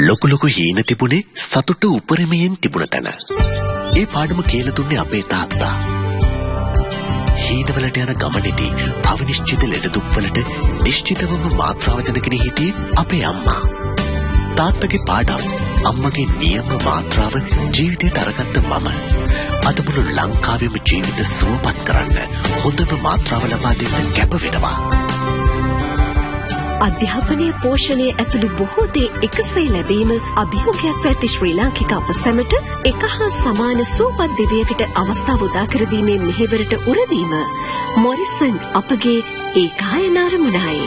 ලොකු හීන තිබුණේ සතුට උපරිමයෙන් තිබුණ තැන. ඒ පාඩම කියලා දුන්නේ අපේ තාත්තා. හීනවලට යන ගමනේදී අවිනිශ්චිත ලෙඩ දුක්වලට නිශ්චිතවම මාත්‍රාව දෙනගෙන හිටියේ අපේ අම්මා. තාත්තගේ පාඩම් අම්මගේ නියම මාත්‍රාව ජීවිතයට අරගත්ත මම අද මුළු ලංකාවෙම ජීවිත සුවපත් කරන්න හොඳම මාත්‍රාව ලබා දෙන්න කැප වෙනවා. අධ්‍යාපනයේ පෝෂණය ඇතුළු බොහෝ දේ එකසේ ලැබීම අභියෝගයක් ඇති ශ්‍රී ලාංකික අප සැමට එක හා සමාන සුවපත් දිවියකට අවස්ථාව උදා කර දීමේ මෙහෙවරට උරදීම මොරිසන් අපගේ ඒකායන අරමුණයි.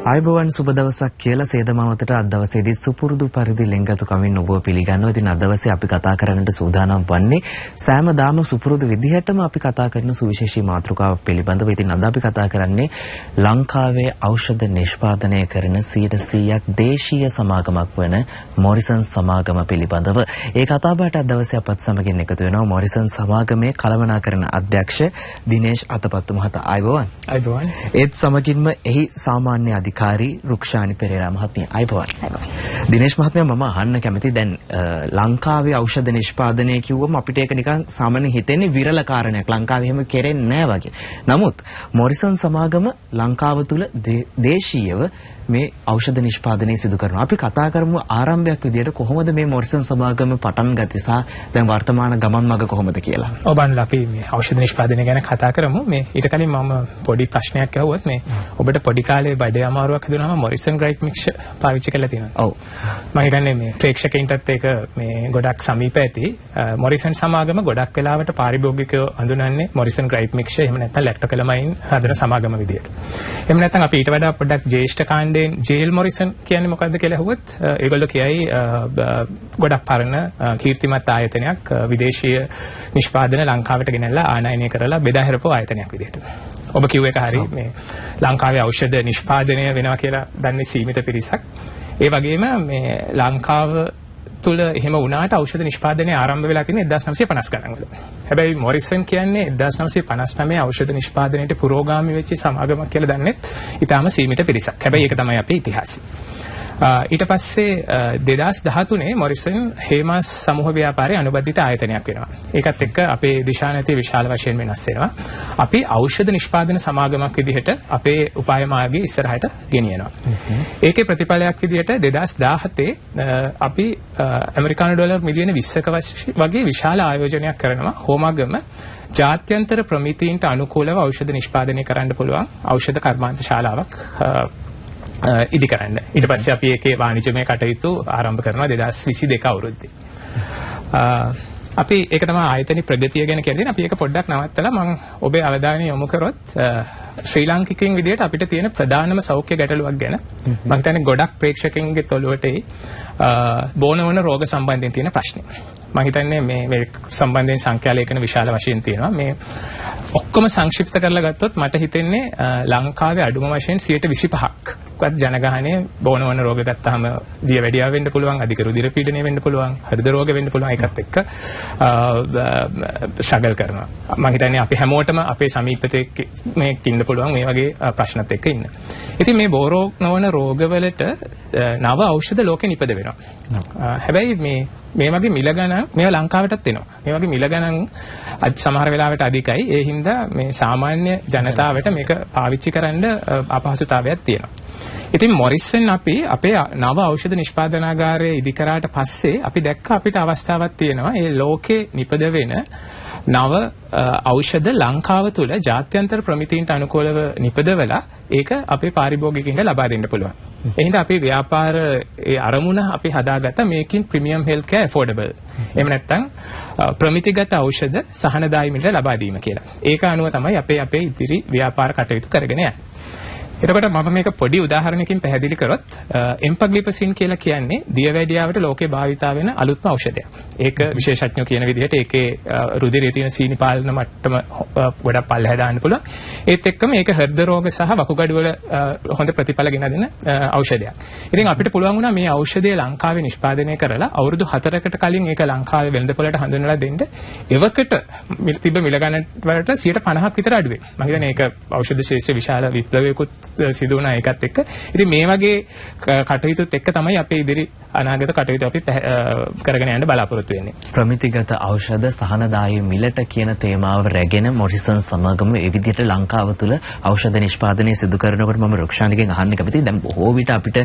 ආයුබෝවන් සුබ දවසක් කියලා සේදමාවතට අද දවසේදී සුපුරුදු පරිදි ලෙන්ගතුකමින් ඔබව පිළිගන්නවා. ඉතින් අද දවසේ අපි කතා කරන්නට සූදානම් වන්නේ සෑමදාම සුපුරුදු විදිහටම අපි කතා කරන සුවිශේෂී මාතෘකාවක් පිළිබඳව. ඉතින් අද අපි කතා කරන්නේ ලංකාවේ ඖෂධ නිෂ්පාදනය කරන 100%ක් දේශීය සමාගමක් වන මොරිසන් සමාගම පිළිබඳව. ඒ කතාබහට අද දවසේ අපත් සමගින් එකතු වෙනවා මොරිසන් සමාගමේ කළමනාකරණ අධ්‍යක්ෂ දිනේෂ් අතපත්තු මහතා. ආයුබෝවන්. ආයුබෝවන්. ඒත් සමගින්ම එහි සාමාන්‍ය අධිකාරී රුක්ෂානි පෙරේරා මහත්මිය. ආයුබෝවන්. දිනේෂ් මහත්මයා මම අහන්න කැමති දැන් ලංකාවේ ඖෂධ නිෂ්පාදනය කිව්වම අපිට ඒක නිකන් සාමාන්‍යයෙන් හිතෙන්නේ විරල කාරණයක්. ලංකාවේ එහෙම කෙරෙන්නේ නැහැ වගේ. නමුත් මොරිසන් සමාගම ලංකාව තුල දේශීයව මේ ඖෂධ නිෂ්පාදනය සිදු කරනවා. අපි කතා කරමු ආරම්භයක් විදියට කොහොමද මේ මොරිසන් සමාගම පටන් ගත්තේ සහ දැන් වර්තමාන ගමන් මඟ කොහොමද කියලා. ඔබ අන්න අපි මේ ඖෂධ නිෂ්පාදනය ගැන කතා කරමු. මේ ඊට කලින් මම පොඩි ප්‍රශ්නයක් අහුවොත් මේ ඔබට පොඩි කාලේ බඩේ අමාරුවක් හදුනම මොරිසන් ග්‍රයිට් මික්ස්චර් පාවිච්චි කරලා තියෙනවා. ඔව්. මම හිතන්නේ මේ ප්‍රේක්ෂකයින්ටත් ඒක මේ ගොඩක් සමීප ඇති. මොරිසන් සමාගම ගොඩක් වෙලාවට පාරිභෝගිකයෝ හඳුනන්නේ මොරිසන් ග්‍රයිට් මික්ස්චර් එහෙම නැත්නම් ලැක්ටෝකලමයින් හදන සමාගම විදියට. එහෙම නැත්නම් අපි ඊට වඩා පොඩ්ඩක් ජ්‍යෙෂ්ඨ කාණ්ඩයෙන් ජේල් මොරිසන් කියන්නේ මොකද්ද කියලා අහුවොත් ඒගොල්ලෝ කියයි ගොඩක් පරණ කීර්තිමත් ආයතනයක් විදේශීය නිෂ්පාදන ලංකාවට ගෙනල්ලා ආනයනය කරලා බෙදා හැරපු ආයතනයක් විදියට. ඔබ කිව්ව එක හරි මේ ලංකාවේ ඖෂධ නිෂ්පාදනය වෙනවා කියලා දන්නේ සීමිත පිරිසක්. ඒ වගේම මේ ලංකාව තුල එහෙම වුණාට ඖෂධ නිෂ්පාදනය ආරම්භ වෙලා තියෙන්නේ 1950 ගණන් වල. හැබැයි මොරිසන් කියන්නේ 1959 ඖෂධ නිෂ්පාදනයේට පුරෝගාමී වෙච්ච සමාගමක් කියලා දන්නේ ඊටාම සීමිත පිරිසක්. හැබැයි ඒක තමයි අපේ ඉතිහාසය. ඊට පස්සේ 2013 මොරිසන් හේමාස් සමූහ ව්‍යාපාරයේ අනුබද්ධිත ආයතනයක් වෙනවා. ඒකත් එක්ක අපේ දිශානතිය විශාල වශයෙන් වෙනස් වෙනවා. අපි ඖෂධ නිෂ්පාදන සමාගමක් විදිහට අපේ උපාය මාර්ගය ඉස්සරහට ගෙනියනවා. ඒකේ ප්‍රතිඵලයක් විදිහට 2017 අපි ඇමරිකානු ඩොලර් මිලියන 20ක වගේ විශාල ආයෝජනයක් කරනවා. හෝමාගම ජාත්‍යන්තර ප්‍රමිතීන්ට අනුකූලව ඖෂධ නිෂ්පාදනය කරන්න පුළුවන් ඖෂධ කර්මාන්ත ශාලාවක් ඉදි කරන්න. ඊට පස්සේ අපි ඒකේ වාණිජමය කටයුතු ආරම්භ කරනවා 2022 අවුරුද්දේ. අපි ඒක තමයි ආයතනයේ ප්‍රගතිය ගැන කියන්නේ. අපි ඒක පොඩ්ඩක් නවත්තලා මම ඔබේ අවධානය යොමු කරොත් ශ්‍රී ලාංකිකයින් විදිහට අපිට තියෙන ප්‍රධානම සෞඛ්‍ය ගැටලුවක් ගැන මම හිතන්නේ ගොඩක් ප්‍රේක්ෂකයින්ගේ තොලුවට බෝනවන රෝග සම්බන්ධයෙන් තියෙන ප්‍රශ්නේ. මම හිතන්නේ මේ සම්බන්ධයෙන් සංඛ්‍යා ලේඛන විශාල වශයෙන් තියෙනවා. මේ ඔක්කොම සංක්ෂිප්ත කරලා ගත්තොත් මට හිතෙන්නේ ලංකාවේ අඩුම වශයෙන් 25%ක් වත් ජනගහනයේ බෝනවන රෝග ගත්තාම දියවැඩියාව වෙන්න පුළුවන්, අධික රුධිර පීඩනය වෙන්න පුළුවන්, හෘද රෝග වෙන්න පුළුවන්. ඒකත් එක්ක ස්ට්‍රගල් කරනවා. මම හිතන්නේ අපි හැමෝටම අපේ සමීපතේ මේක ඉන්න පුළුවන් මේ වගේ ප්‍රශ්නත් එක්ක ඉන්න. ඉතින් මේ බෝරෝ නොවන රෝගවලට නව ඖෂධ ලෝකෙ නිපද වෙනවා. හැබැයි මේ වගේ මිල ගණන් මේවා ලංකාවටත් එනවා. මේ වගේ මිල ගණන් සමහර වෙලාවට අධිකයි. ඒ හින්දා මේ සාමාන්‍ය ජනතාවට මේක පාවිච්චි කරන්න අපහසුතාවයක් තියෙනවා. ඉතින් මොරිසන් අපි අපේ නව ඖෂධ නිෂ්පාදනාගාරය ඉදි කරාට පස්සේ අපි දැක්ක අපිට අවස්ථාවක් තියෙනවා. ඒ ලෝකේ නිපද වෙන නව ඖෂධ ලංකාව තුල ජාත්‍යන්තර ප්‍රමිතීන්ට අනුකූලව නිපදවලා ඒක අපේ පාරිභෝගිකයින්ට ලබා දෙන්න පුළුවන්. එහෙනම් අපේ ව්‍යාපාර ඒ අරමුණ අපි හදාගත්ත මේකින් ප්‍රීමියම් හෙල්ත් කෙයාර් ඇෆෝඩබල්. එහෙම නැත්නම් ප්‍රමිතිගත ඖෂධ සහනදායී මිලට ලබා දීම කියලා. ඒක අනුව තමයි අපේ ඉදිරි ව්‍යාපාර කටයුතු කරගෙන යන්නේ. එතකොට මම මේක පොඩි උදාහරණයකින් පැහැදිලි කරොත් එම්පග්ලිපසින් කියලා කියන්නේ දියවැඩියාවට ලෝකේ භාවිතා වෙන අලුත්ම ඖෂධයක්. ඒක විශේෂඥයෝ කියන විදිහට ඒකේ රුධිරයේ තියෙන සීනි පාලන මට්ටම ගොඩක් පල්ලෙහා දාන්න පුළුවන්. ඒත් එක්කම ඒක හෘද රෝග සහ වකුගඩු වල හොඳ ප්‍රතිඵල ගෙන දෙන ඖෂධයක්. ඉතින් අපිට පුළුවන් වුණා මේ ඖෂධය ලංකාවේ නිෂ්පාදනය කරලා අවුරුදු 4කට කලින් ඒක ලංකාවේ වෙළඳපොළට හඳුන්වලා දෙන්න එවකට තිබ්බ මිල ගණන් වලට 50% විතර අඩු වෙනවා. මම හිතන්නේ ඒක ඖෂධ ශාස්ත්‍රීය විශාල විප්ලවයකට සිදු වුණා ඒකත් එක්ක. ඉතින් මේ වගේ කටයුතුත් එක්ක තමයි අපේ ඉදිරි අනාගත කටයුතු අපි කරගෙන යන්න බලාපොරොත්තු වෙන්නේ. ප්‍රමිතිගත ඖෂධ සහනදායී මිලට කියන තේමාව රැගෙන මොරිසන් සමාගම මේ විදිහට ලංකාව තුළ ඖෂධ නිෂ්පාදනය සිදු කරනකොට මම රුක්ෂානිගෙන් අහන්න කැමතියි. දැන් බොහෝ විට අපිට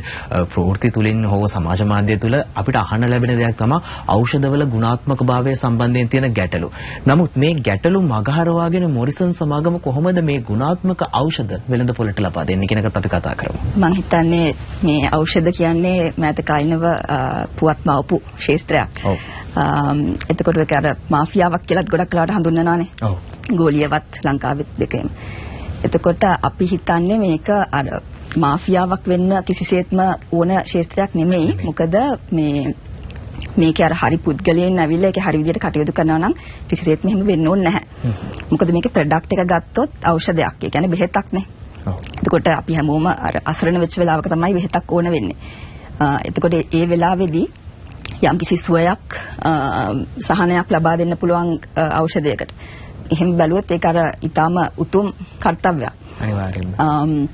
ප්‍රවෘත්ති තුලින් හෝ සමාජ මාධ්‍ය තුල අපිට අහන්න ලැබෙන දෙයක් තමයි ඖෂධවල ගුණාත්මක භාවය සම්බන්ධයෙන් තියෙන ගැටලු. නමුත් මේ ගැටලු මගහරවාගෙන මොරිසන් සමාගම කොහොමද මේ ගුණාත්මක ඖෂධ වෙළඳපොළට ලබා දෙන්නේ කියන එකත් අපි කතා කරමු. මම හිතන්නේ මේ ඖෂධ කියන්නේ මෑත කාලිනව පුවත් මවපු ශාස්ත්‍රයක්. ඔව්. එතකොට ඒක අර මාෆියාවක් කියලාත් ගොඩක් වෙලාවට හඳුන්වනවානේ. ඔව්. ගෝලියවත් ලංකාවෙත් දෙකේම. එතකොට අපි හිතන්නේ මේක අර මාෆියාවක් වෙන්න කිසිසේත්ම ඕන ශාස්ත්‍රයක් නෙමෙයි. මොකද මේකේ අර හරි පුද්ගලයන් ඇවිල්ලා ඒකේ හරි විදිහට කටයුතු කරනවා නම් කිසිසේත්ම එහෙම වෙන්න ඕනේ නැහැ. මොකද මේකේ ප්‍රොඩක්ට් එක ගත්තොත් ඖෂධයක්. ඒ කියන්නේ බෙහෙතක් නේ. එතකොට අපි හැමෝම අර අසරණ වෙච්ච වෙලාවක තමයි බෙහෙතක් ඕන වෙන්නේ. එතකොට ඒ වෙලාවේදී යම් කිසි සුවයක් සහනයක් ලබා දෙන්න පුළුවන් ඖෂධයකට. එහෙම බැලුවොත් ඒක අර ඊටාම උතුම් කාර්යයක්. අනිවාර්යයෙන්ම.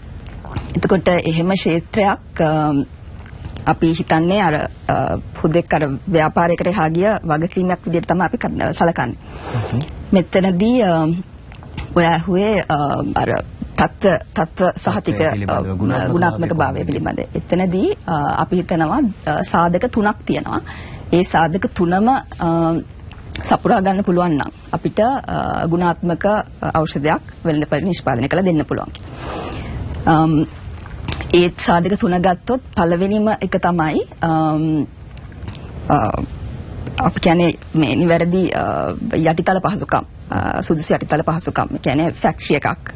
එතකොට එහෙම ක්ෂේත්‍රයක් අපි හිතන්නේ අර හුදෙක් අර ව්‍යාපාරයකට එහා ගිය වගකීමක් විදිහට තමයි අපි සලකන්නේ. මෙතනදී ඔය ඇහුවේ අර තත්ත්ව සහතික ගුණාත්මක භාවය පිළිබඳ. එතනදී අපි හිතනවා සාධක තුනක් තියෙනවා. ඒ සාධක තුනම සපුරා ගන්න පුළුවන් නම් අපිට ගුණාත්මක ඖෂධයක් වෙළඳපොළ නිෂ්පාදනය කළ දෙන්න පුළුවන්. ඒ සාධක තුන ගත්තොත් පළවෙනිම එක තමයි අපි කියන්නේ මේ නිවැරදි යටිතල පහසුකම් සුදුසු යටිතල පහසුකම් කියන්නේ ෆැක්ටරි එකක්.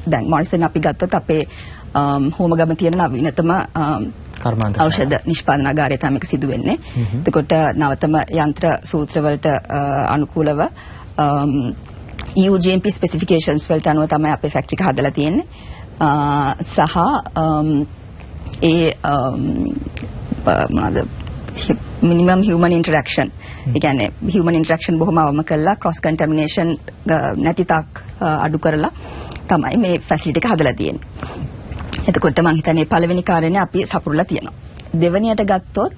දැන් මොරිසන් අපි ගත්තොත් අපේ හෝමගම තියෙන නවීනතම ඖෂධ නිෂ්පාදනාගාරය තමයි මේක සිදු වෙන්නේ. එතකොට නවතම යන්ත්‍ර සූත්‍ර වලට අනුකූලව EU GMP specifications වලට අනුව තමයි අපේ ෆැක්ටරි එක හදලා තියෙන්නේ. සහ ඒ මොනවාද minimum human interaction. ඒ කියන්නේ human interaction බොහොම අවම කරලා cross contamination නැති තාක් අඩු කරලා තමයි මේ ෆැසිලිටි එක හදලා තියෙන්නේ. එතකොට මම හිතන්නේ පළවෙනි කාරණේ අපි සපුරලා තියෙනවා. දෙවෙනියට ගත්තොත්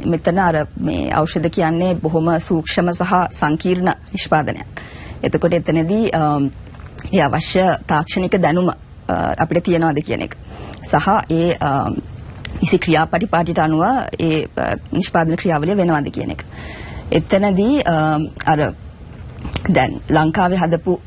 මෙතන අර මේ ඖෂධ කියන්නේ බොහොම සූක්ෂම සහ සංකීර්ණ නිෂ්පාදනයක්. එතකොට එතනදී ඒ අවශ්‍ය තාක්ෂණික දැනුම අපිට තියනවාද කියන එක. සහ ඒ ඉසි ක්‍රියාපටිපාටිට අනුව ඒ නිෂ්පාදන ක්‍රියාවලිය වෙනවද කියන එක. එතනදී අර දැන් ලංකාවේ හදපු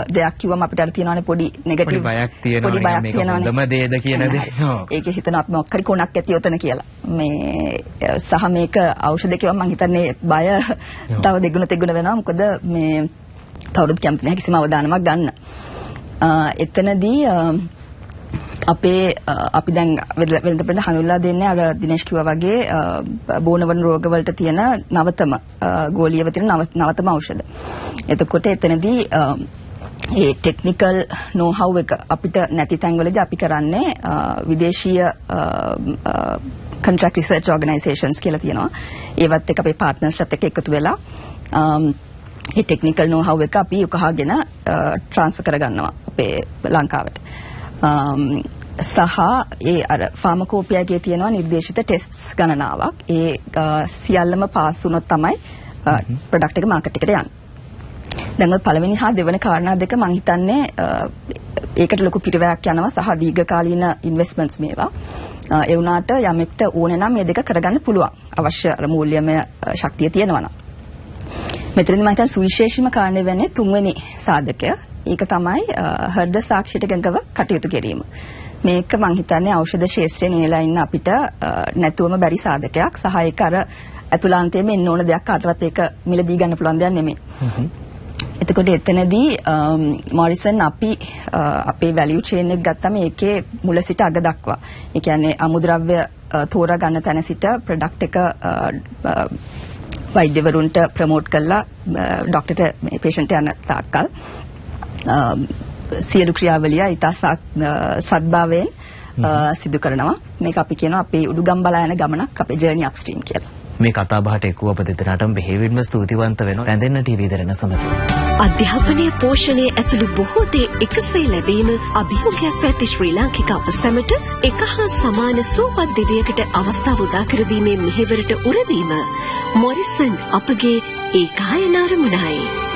දෙයක් කිව්වම අපිට අර තියෙනවානේ පොඩි නෙගටිව් බයක් තියෙනවා මේක හොඳම දේද කියන දේ. ඒකේ හිතන අපි මොකක් හරි කොනක් ඇති උතන කියලා. මේ සහ මේක ඖෂධ කිව්වම මම හිතන්නේ බය තව දෙගුණ තෙගුණ වෙනවා. මොකද මේ කවුරුත් කැමති නැහැ කිසිම අවදානමක් ගන්න. එතනදී අපි දැන් වෙළඳපොළට හඳුන්වලා දෙන්නේ අර දිනේෂ් කිව්වා වගේ බෝනවන රෝග වලට තියෙන නවතම ගෝලියව තියෙන නවතම ඖෂධ. එතකොට එතනදී ඒ ටෙක්නිකල් නෝ හව් එක අපිට නැති තැන්වලදී අපි කරන්නේ විදේශීය contract research organizations කියලා තියෙනවා. ඒවත් එක්ක අපේ partnerships එක්ක එකතු වෙලා ඒ ටෙක්නිකල් නෝ හව් එක අපි උකහාගෙන ට්‍රාන්ස්ෆර් කරගන්නවා අපේ ලංකාවට. සහ ඒ අර ෆාමකෝපියාගේ තියෙනවා නිර්දේශිත ටෙස්ට්ස් ගණනාවක්. ඒ සියල්ලම පාස් වුණොත් තමයි ප්‍රොඩක්ට් එක මාකට් එකට යන්නේ. දැන් ඔය පළවෙනි හා දෙවෙනි කාරණා දෙක මම හිතන්නේ ඒකට ලොකු පිටවයක් යනවා සහ දීර්ඝකාලීන ඉන්වෙස්ට්මන්ට්ස් මේවා. ඒ වුණාට යමෙක්ට ඕනේ නම් මේ දෙක කරගන්න පුළුවන්. අවශ්‍ය අර මූල්‍යමය ශක්තිය තියෙනවා නම්. මෙතනදී මම හිතන්නේ සුවිශේෂීම කාරණේ වෙන්නේ තුන්වෙනි සාධකය. ඒක තමයි හෘද සාක්ෂියට ගඟව කටයුතු කිරීම. මේක මම හිතන්නේ ඖෂධ ශාස්ත්‍රයේ නියලා ඉන්න අපිට නැතුවම බැරි සාධකයක්. සහ ඒක අර අතුලාන්තයේම ඉන්න ඕන දෙයක් කාටවත් ඒක මිලදී ගන්න පුළුවන් දෙයක් නෙමෙයි. එතකොට එතනදී මොරිසන් අපේ වැලියු චේන් එක ගත්තම ඒකේ මුල සිට අග දක්වා. ඒ කියන්නේ අමුද්‍රව්‍ය තෝරා ගන්න තැන සිට ප්‍රොඩක්ට් එක වෛද්‍යවරුන්ට ප්‍රොමෝට් කරලා ડોක්ටර්ට මේ පේෂන්ට් යන තාක්කල් සියලු ක්‍රියාවලිය ඉතා සත්භාවයෙන් සිදු කරනවා. මේක අපි කියනවා අපේ උඩුගම් බලා යන ගමනක් අපේ ජර්නි අප්ස්ට්‍රීම් කියලා. මේ කතාබහට එක්ව ඔබ දෙදෙනාටම බෙහෙවින්ම ස්තුතිවන්ත වෙනවා. රැඳෙන්න ටීවී දරන සමග. අධ්‍යාපනය පෝෂණය ඇතුළු බොහෝ දේ එකසේ ලැබීම අභියෝගයක් පැති ශ්‍රී ලාංකික අප සැමට එක හා සමාන සුවපත් දිවියකට අවස්ථාව උදා කර දීමේ මෙහෙවරට උරදීම මොරිසන් අපගේ ඒකායන අරමුණයි.